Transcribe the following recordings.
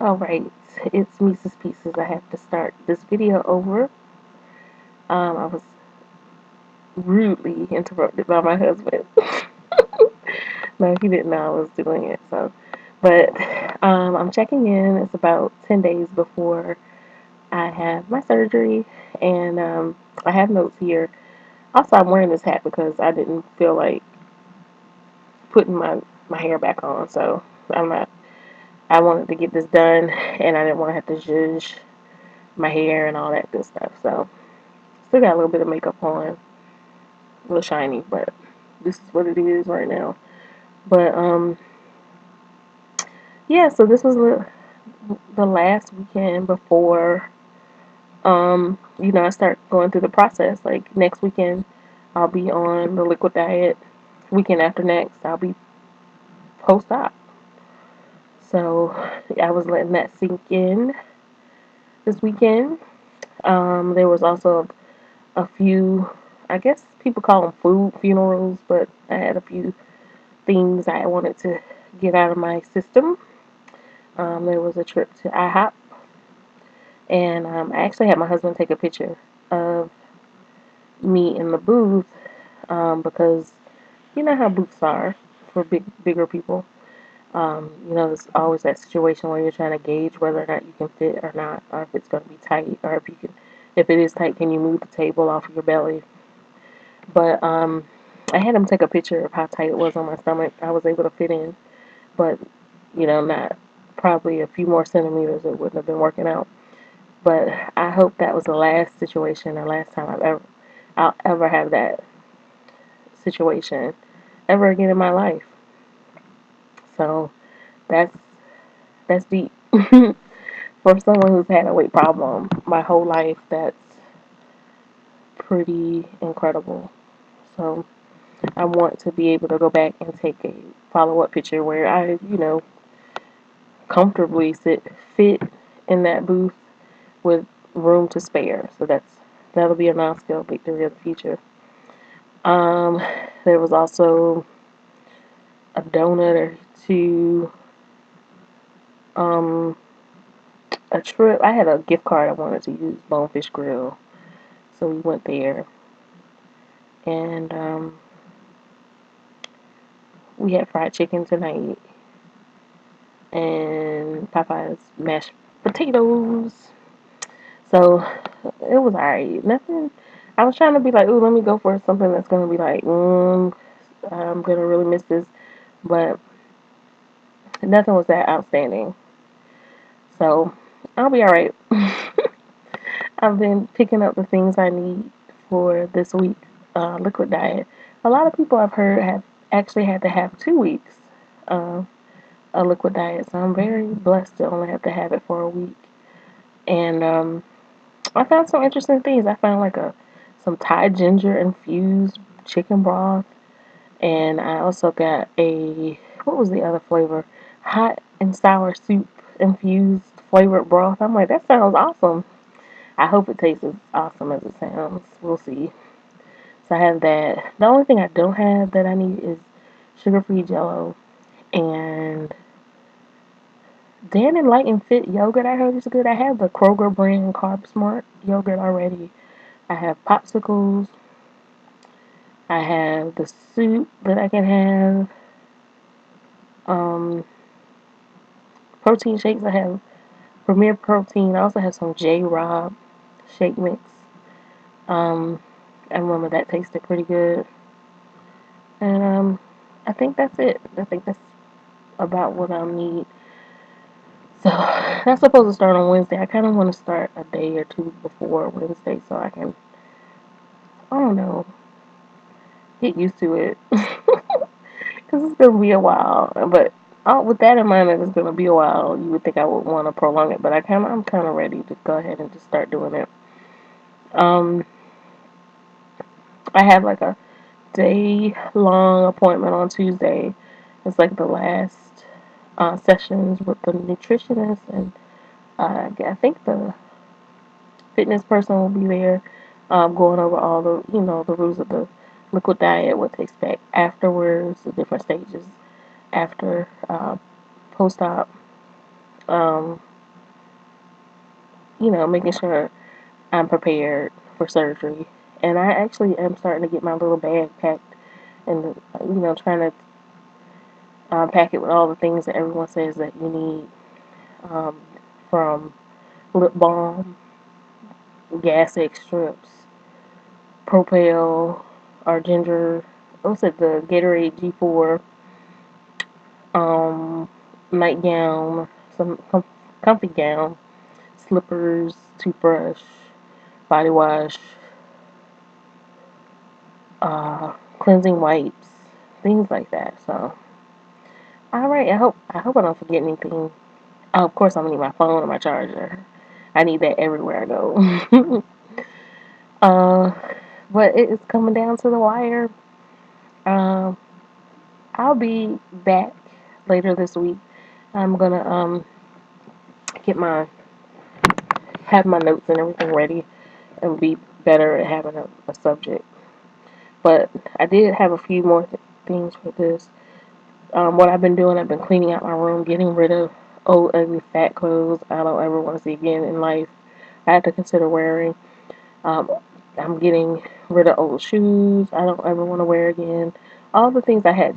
Alright, it's Mises Pieces. I have to start this video over. I was rudely interrupted by my husband. No, he didn't know I was doing it. But I'm checking in. It's about 10 days before I have my surgery, and I have notes here. Also, I'm wearing this hat because I didn't feel like putting my hair back on, so I'm not. I wanted to get this done, and I didn't want to have to zhuzh my hair and all that good stuff. So still got a little bit of makeup on, a little shiny, but this is what it is right now. But yeah. So this was the last weekend before I start going through the process. Like next weekend, I'll be on the liquid diet. Weekend after next, I'll be post-op. So I was letting that sink in this weekend. There was also a few, I guess people call them food funerals, but I had a few things I wanted to get out of my system. There was a trip to IHOP, and I actually had my husband take a picture of me in the booth because you know how booths are for bigger people. There's always that situation where you're trying to gauge whether or not you can fit or not, or if it's going to be tight, or if it is tight, can you move the table off of your belly? But I had him take a picture of how tight it was on my stomach. I was able to fit in, but not probably a few more centimeters. It wouldn't have been working out. But I hope that was the last situation, the last time I'll ever have that situation ever again in my life. So that's that's deep. For someone who's had a weight problem my whole life, that's pretty incredible. So I want to be able to go back and take a follow-up picture where I, comfortably fit in that booth with room to spare. So that'll be a non-scale victory of the future. Um, there was also a donut or two, um, a trip. I had a gift card I wanted to use, Bonefish Grill, so we went there, and we had fried chicken tonight and Popeye's mashed potatoes. So it was alright. Nothing. I was trying to be like, ooh, let me go for something that's gonna be like, I'm gonna really miss this, but nothing was that outstanding. So I'll be alright. I've been picking up the things I need for this week liquid diet. A lot of people I've heard have actually had to have 2 weeks uh, a liquid diet, so I'm very blessed to only have to have it for a week. And I found some interesting things. I found like some Thai ginger infused chicken broth, and I also got what was the other flavor? Hot and sour soup infused flavored broth. I'm like, that sounds awesome. I hope it tastes as awesome as it sounds. We'll see. So I have that. The only thing I don't have that I need is sugar-free Jello and Dan and Light and Fit yogurt. I heard is good. I have the Kroger brand Carb Smart yogurt already. I have popsicles. I have the soup that I can have. Um, Protein shakes. I have Premier Protein. I also have some J Rob shake mix. Um, I remember that tasted pretty good. And I think that's it. I think that's about what I'll need. So that's supposed to start on Wednesday. I kind of want to start a day or two before Wednesday so I can, I don't know, get used to it. Because it's going to be a while. But with that in mind, that it's going to be a while, you would think I would want to prolong it. But I'm kind of ready to go ahead and just start doing it. Um, I have like a day long appointment on Tuesday. It's like the last sessions with the nutritionist, and I think the fitness person will be there, going over all the rules of the liquid diet, what to expect afterwards, the different stages after post-op. making sure I'm prepared for surgery. And I actually am starting to get my little bag packed and, trying to pack it with all the things that everyone says that you need, um, from lip balm, gas X strips, Propel, or ginger, what's it, the Gatorade G4, um, nightgown, some comfy gown, slippers, toothbrush, body wash, cleansing wipes, things like that. So, all right. I hope I don't forget anything. Oh, of course, I'm gonna need my phone and my charger. I need that everywhere I go. uh, but it is coming down to the wire. Um, I'll be back later this week. I'm gonna get my have my notes and everything ready and be better at having a subject. But I did have a few more things for this. What I've been doing, I've been cleaning out my room, getting rid of old, ugly, fat clothes I don't ever want to see again in life. I have to consider wearing. Um, I'm getting rid of old shoes I don't ever want to wear again. All the things I had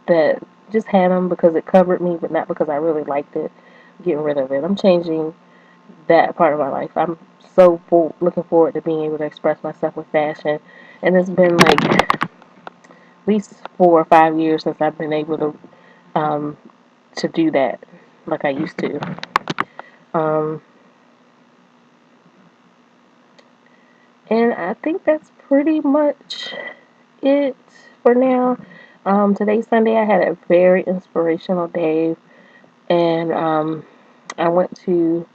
that just had them because it covered me, but not because I really liked it. Getting rid of it. I'm changing that part of my life. I'm so looking forward to being able to express myself with fashion, and it's been like at least 4 or 5 years since I've been able um, to do that like I used to. Um, and I think that's pretty much it for now. Today's Sunday. I had a very inspirational day, and I went to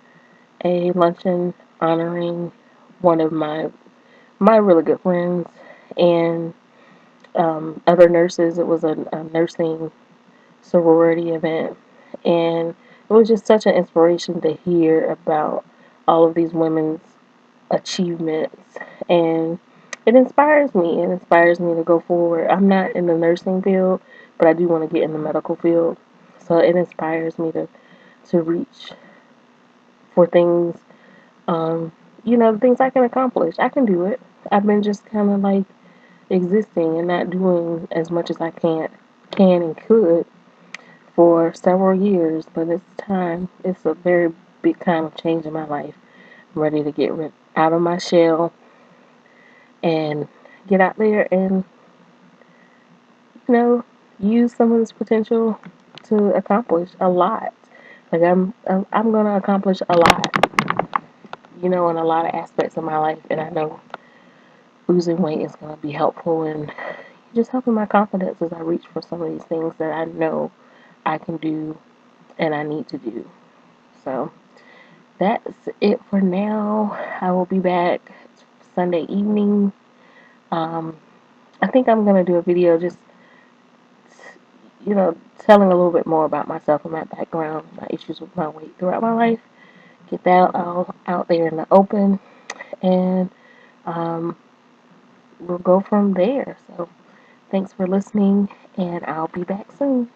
a luncheon honoring one of my really good friends and other nurses. It was a nursing sorority event, and it was just such an inspiration to hear about all of these women's achievements, and it inspires me. It inspires me to go forward. I'm not in the nursing field, but I do want to get in the medical field, so it inspires me to reach for things. Um, the things I can accomplish. I can do it. I've been just kind of like existing and not doing as much as I can and could for several years, but it's time. It's a very big kind of change in my life. I'm ready to get out of my shell and get out there and you know use some of this potential to accomplish a lot. Like I'm gonna accomplish a lot, in a lot of aspects of my life, and I know losing weight is gonna be helpful and just helping my confidence as I reach for some of these things that I know I can do and I need to do. So that's it for now. I will be back Sunday evening. Um, I think I'm gonna do a video just telling a little bit more about myself and my background, my issues with my weight throughout my life. Get that all out there in the open, and um, we'll go from there. So thanks for listening, and I'll be back soon.